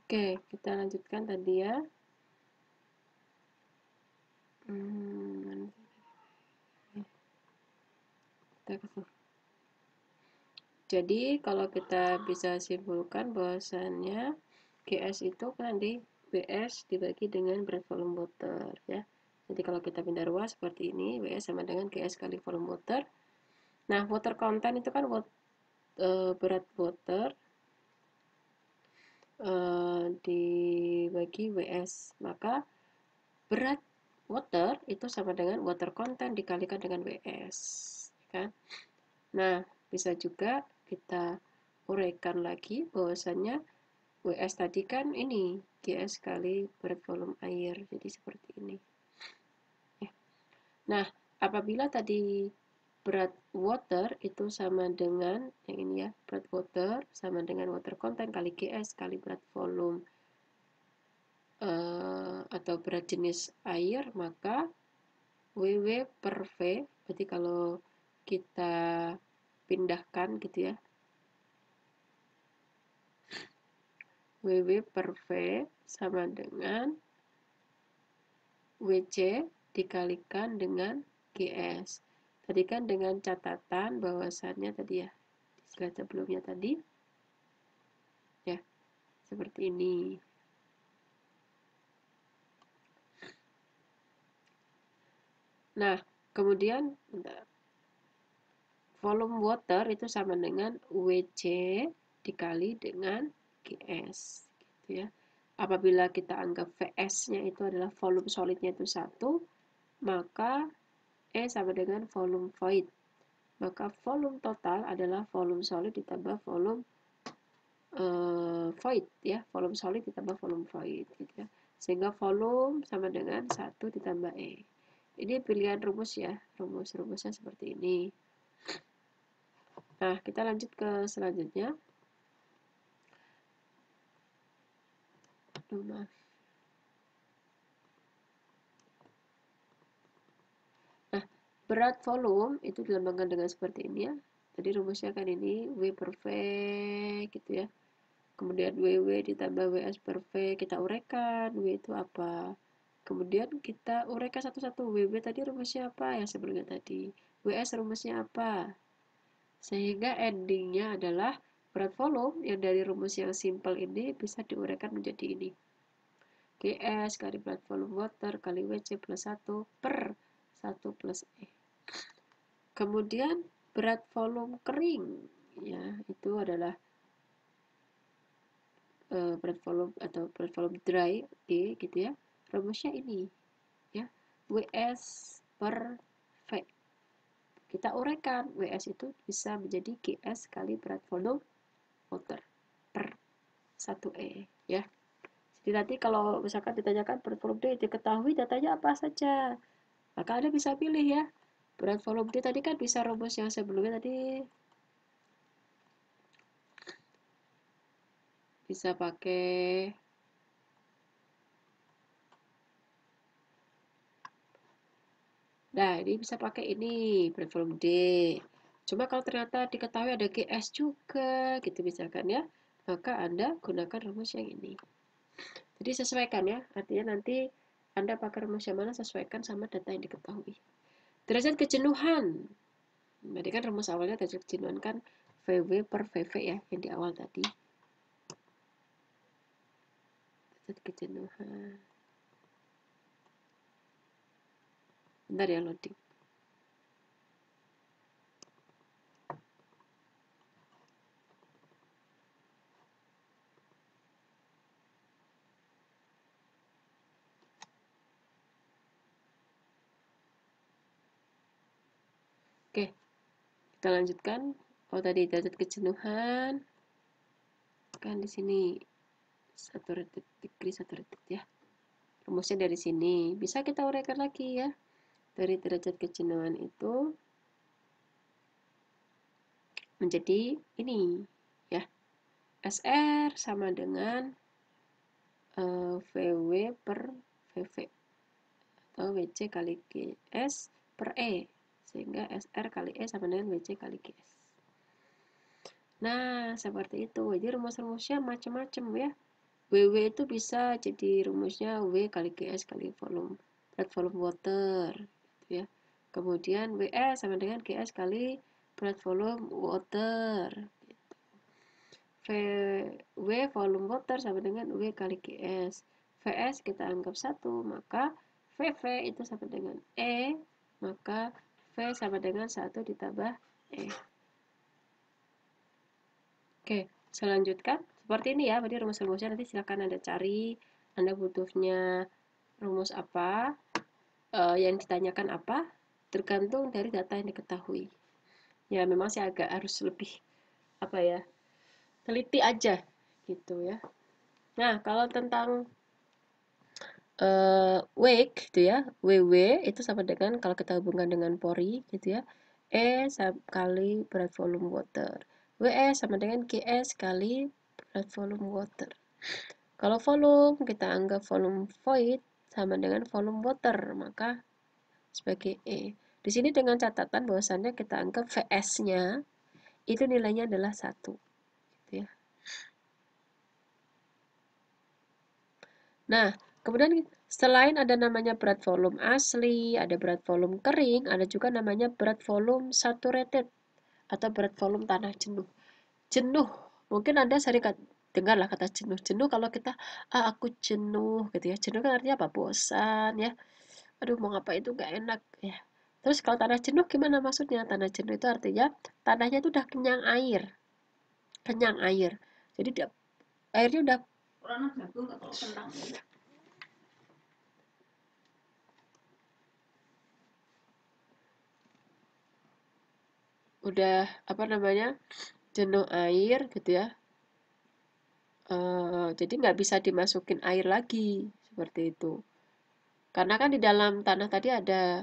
Oke, kita lanjutkan tadi ya. Jadi kalau kita bisa simpulkan bahwasannya GS itu kan di WS dibagi dengan berat volume water ya. Jadi kalau kita pindah ruas seperti ini, WS sama dengan GS kali volume water. Nah, water content itu kan berat water dibagi WS. Maka berat water itu sama dengan water content dikalikan dengan WS, kan? Nah, bisa juga kita uraikan lagi bahwasannya WS tadi kan ini GS kali berat volume air, jadi seperti ini. Nah, apabila tadi berat water itu sama dengan yang ini ya, berat water sama dengan water content kali GS kali berat volume atau berat jenis air, maka WW per V, berarti kalau kita pindahkan gitu ya, WW per V sama dengan WC dikalikan dengan GS. Tadi kan dengan catatan bahwasannya tadi ya, di slide sebelumnya tadi, ya, seperti ini. Nah, kemudian volume water itu sama dengan WC dikali dengan GS. Gitu ya. Apabila kita anggap VS-nya itu adalah volume solidnya itu 1, maka E sama dengan volume void. Maka volume total adalah volume solid ditambah volume void ya, volume solid ditambah volume void gitu ya. Sehingga volume sama dengan 1 ditambah E. Ini pilihan rumus ya, rumusnya seperti ini. Nah, kita lanjut ke selanjutnya. Maaf. Nah, berat volume itu dilambangkan dengan seperti ini ya. Jadi rumusnya kan ini W per V gitu ya. Kemudian WW ditambah WS per V, kita uraikan W itu apa. Kemudian kita uraikan satu-satu. WW tadi rumusnya apa yang sebelumnya tadi. WS rumusnya apa. Sehingga endingnya adalah berat volume yang dari rumus yang simple ini bisa diuraikan menjadi ini. GS kali berat volume water kali WC plus 1 per 1 plus E. Kemudian berat volume kering ya itu adalah berat volume atau berat volume dry G gitu ya. Rumusnya ini ya. WS per V. Kita uraikan WS itu bisa menjadi GS kali berat volume water per 1E ya. Jadi nanti kalau misalkan ditanyakan berat volume D diketahui datanya apa saja, maka Anda bisa pilih ya. Berat volume D tadi kan bisa rumus yang sebelumnya tadi bisa pakai nah ini bisa pakai ini berat volume D. Cuma kalau ternyata diketahui ada GS juga gitu misalkan ya, maka Anda gunakan rumus yang ini. Jadi sesuaikan ya, artinya nanti Anda pakai rumus yang mana sesuaikan sama data yang diketahui. Derajat kejenuhan. Berarti kan rumus awalnya derajat kejenuhan kan VW per VV ya, yang di awal tadi. Derajat kejenuhan. Bentar ya loading. Oke, kita lanjutkan. Oh tadi derajat kejenuhan kan di sini 1 degree ya. Rumusnya dari sini. Bisa kita uraikan lagi ya. Dari derajat kejenuhan itu menjadi ini ya. SR sama dengan VW per VV atau WC kali GS per E. Sehingga SR kali E sama dengan WC kali GS. Nah, seperti itu. Jadi rumus-rumusnya macam-macam ya. WW itu bisa jadi rumusnya W kali GS kali volume, berat volume water, gitu ya. Kemudian WS sama dengan GS kali berat volume water. W volume water sama dengan W kali GS. VS kita anggap 1, maka VV itu sama dengan E, maka V sama dengan 1 ditambah E. Oke, selanjutkan. Seperti ini ya, berarti rumus-rumusnya nanti silakan Anda cari. Anda butuhnya rumus apa, yang ditanyakan apa, tergantung dari data yang diketahui. Ya, memang sih agak harus lebih, apa ya, teliti aja, gitu ya. Nah, kalau tentang wake gitu ya, WW itu sama dengan kalau kita hubungkan dengan pori gitu ya, E kali berat volume water. WS sama dengan GS kali berat volume water. Kalau volume kita anggap volume void sama dengan volume water, maka sebagai E. Di sini dengan catatan bahwasannya kita anggap VS-nya itu nilainya adalah 1 gitu ya. Nah, kemudian selain ada namanya berat volume asli, ada berat volume kering, ada juga namanya berat volume saturated atau berat volume tanah jenuh. Jenuh, mungkin Anda sering dengarlah kata jenuh. Jenuh kalau kita, aku jenuh gitu ya. Jenuh kan artinya apa? Bosan ya. Aduh, mau ngapa itu gak enak ya. Terus kalau tanah jenuh gimana maksudnya? Tanah jenuh itu artinya tanahnya itu udah kenyang air. Kenyang air. Jadi airnya udah apa namanya? Jenuh air gitu ya. Jadi nggak bisa dimasukin air lagi seperti itu. Karena kan di dalam tanah tadi ada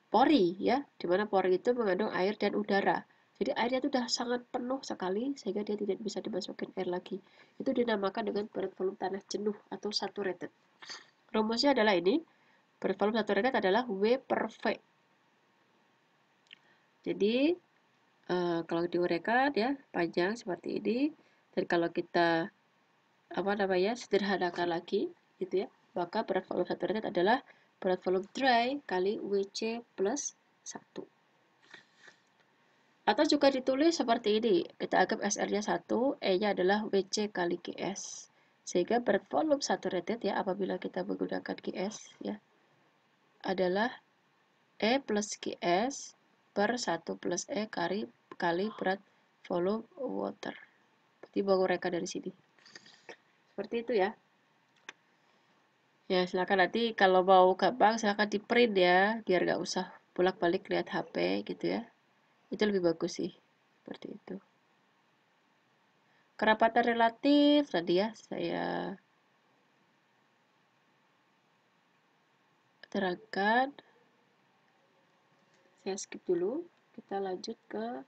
pori ya, di mana pori itu mengandung air dan udara. Jadi airnya itu sudah sangat penuh sekali sehingga dia tidak bisa dimasukin air lagi. Itu dinamakan dengan berat volume tanah jenuh atau saturated. Rumusnya adalah ini, berat volume saturated adalah W per V. Jadi kalau diuraikan ya panjang seperti ini, dan kalau kita apa namanya sederhanakan lagi gitu ya, maka berat volume saturated adalah berat volume dry kali WC plus 1. Atau juga ditulis seperti ini, kita anggap SR-nya 1, E-nya adalah WC kali GS. Sehingga berat volume saturated ya, apabila kita menggunakan GS ya, adalah E plus GS per 1 plus E kali berat volume water. Berarti menguraikan dari sini. Seperti itu ya. Ya, silakan nanti kalau mau gampang silakan di print ya, biar nggak usah bolak-balik lihat HP gitu ya. Itu lebih bagus sih. Seperti itu. Kerapatan relatif tadi ya, saya terangkan. Saya skip dulu. Kita lanjut ke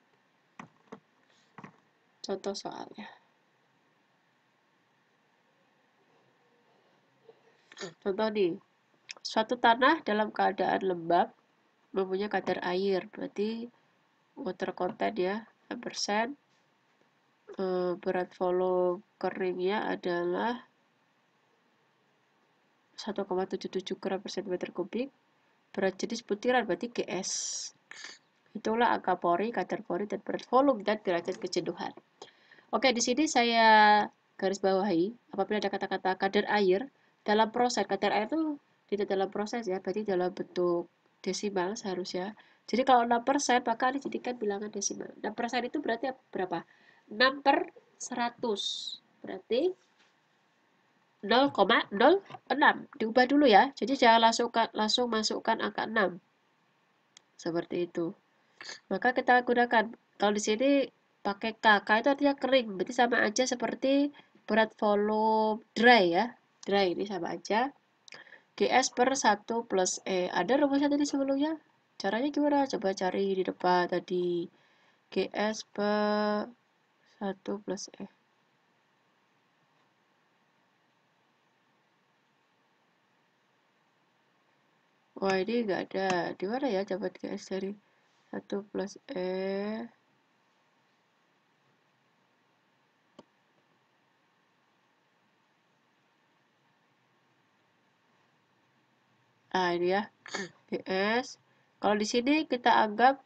contoh soalnya. Contoh nih, suatu tanah dalam keadaan lembab mempunyai kadar air, berarti water content ya, 6%. Berat volume keringnya adalah 1,77 gram per cm kubik. Berat jenis butiran berarti GS. Itulah angka pori, kadar pori, dan berat volume dan derajat kejenuhan. Oke, di sini saya garis bawahi apabila ada kata-kata kadar air dalam proses. Kadar air itu tidak dalam proses ya, berarti dalam bentuk desimal seharusnya. Jadi kalau 6% maka dijadikan bilangan desimal. 6% itu berarti berapa? 6 per 100. Berarti 0,06. Diubah dulu ya. Jadi jangan langsung masukkan angka 6. Seperti itu. Maka kita gunakan, kalau di sini pakai KK itu artinya kering, berarti sama aja seperti berat volume dry ya. Dry ini sama aja. GS per 1 plus E. Ada rumusnya tadi sebelumnya? Caranya gimana? Coba cari di depan tadi. GS per 1 plus E. Wah, ini nggak ada. Di mana ya coba GS dari 1 plus E? Nah, ini ya, GS. Kalau di sini kita anggap,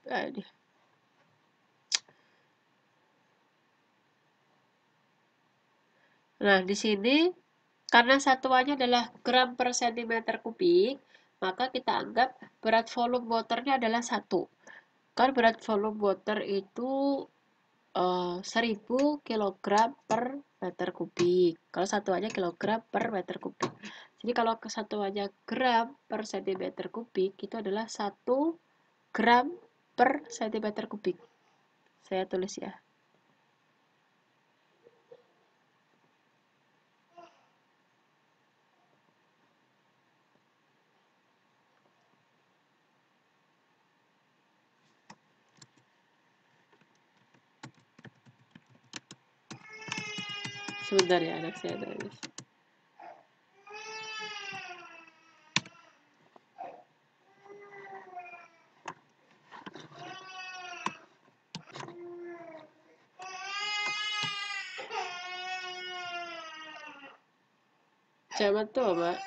nah di sini karena satuannya adalah gram per sentimeter kubik, maka kita anggap berat volume waternya adalah 1. Kan berat volume water itu 1000 kg per meter kubik. Kalau satuannya kilogram per meter kubik. Jadi kalau kesatuannya gram per sentimeter kubik itu adalah 1 gram per sentimeter kubik. Saya tulis ya. Sebentar ya, anak saya tulis. Jangan tuh, Mak.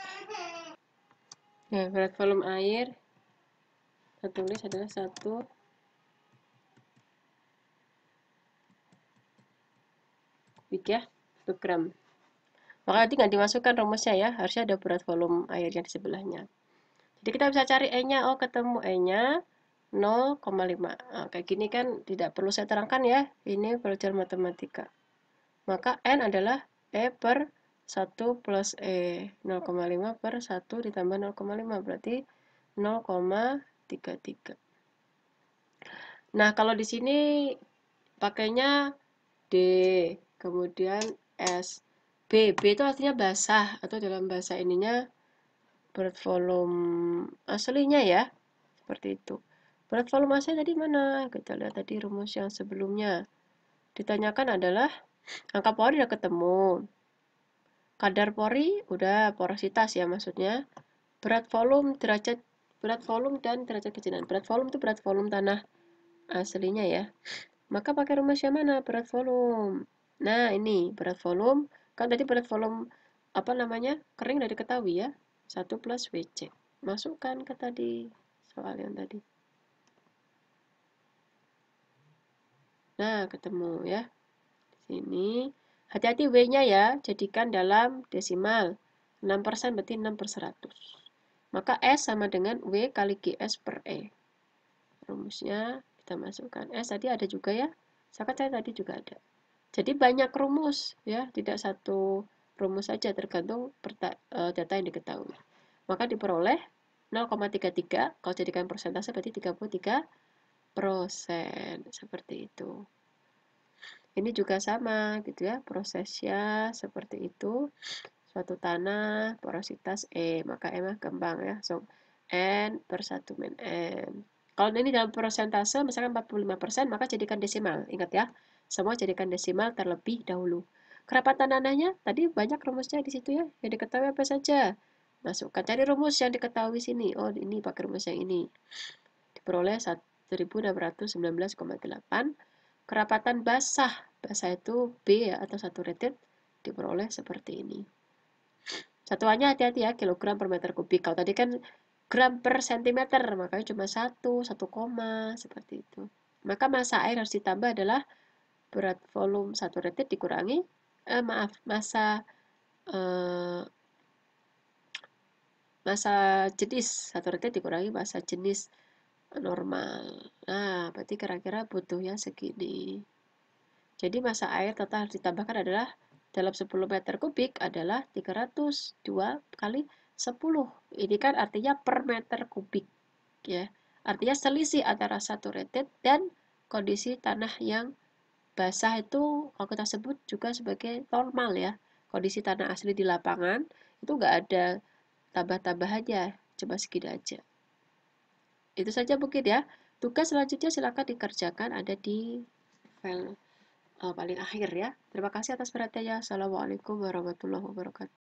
Ya, berat volume air saya tulis adalah 1 kubik ya, 1 gram. Maka nanti nggak dimasukkan rumusnya ya, harusnya ada berat volume airnya di sebelahnya. Jadi kita bisa cari E-nya, oh ketemu E-nya 0,5. Nah, kayak gini kan tidak perlu saya terangkan ya, ini pelajaran matematika. Maka N adalah E per 1 plus E. 0,5 per 1 ditambah 0,5 berarti 0,33. Nah, kalau di sini pakainya D, kemudian S. B itu artinya basah, atau dalam bahasa ininya berat volume aslinya ya, seperti itu. Berat volume aslinya tadi mana? Kita lihat tadi rumus yang sebelumnya. Ditanyakan adalah angka pori udah ketemu. Kadar pori udah porositas ya maksudnya. Berat volume, berat volume dan derajat kejenuhan. Berat volume itu berat volume tanah aslinya ya. Maka pakai rumus yang mana? Berat volume. Nah, ini berat volume. Kan tadi berat volume apa namanya? Kering udah diketahui ya. 1 plus WC. Masukkan ke tadi soal yang tadi. Nah, ketemu ya. Di sini. Hati-hati W-nya ya. Jadikan dalam desimal. 6% berarti 6 per 100. Maka S sama dengan W kali GS per E. Rumusnya kita masukkan. S tadi ada juga ya. Saya tadi juga ada. Jadi banyak rumus ya. Tidak satu rumus saja tergantung data yang diketahui. Maka diperoleh 0,33. Kalau jadikan persentase berarti 33%. Seperti itu. Ini juga sama gitu ya, prosesnya seperti itu. Suatu tanah, porositas E, maka E mah gampang ya. So, N per 1 min N. Kalau ini dalam persentase, misalkan 45%, maka jadikan desimal. Ingat ya, semua jadikan desimal terlebih dahulu. Kerapatan tanahnya, tadi banyak rumusnya di situ ya. Yang diketahui apa saja? Masukkan, cari rumus yang diketahui sini. Oh, ini pakai rumus yang ini. Diperoleh 1619,8. Kerapatan basah itu B ya, atau satu rated diperoleh seperti ini. Satuannya hati-hati ya, kilogram per meter kubik. Kalau tadi kan gram per sentimeter, makanya cuma 1 koma, seperti itu. Maka massa air harus ditambah adalah berat volume 1 rated dikurangi, massa jenis 1 rated dikurangi massa jenis normal. Nah, berarti kira-kira butuhnya segini. Jadi massa air total harus ditambahkan adalah dalam 10 meter kubik adalah 302 kali 10. Ini kan artinya per meter kubik ya. Artinya selisih antara saturated dan kondisi tanah yang basah itu kalau kita sebut juga sebagai normal ya. Kondisi tanah asli di lapangan itu nggak ada tambah-tambahannya, cuma segini aja. Itu saja mungkin ya. Tugas selanjutnya silakan dikerjakan ada di file paling akhir ya. Terima kasih atas perhatiannya. Assalamualaikum warahmatullahi wabarakatuh.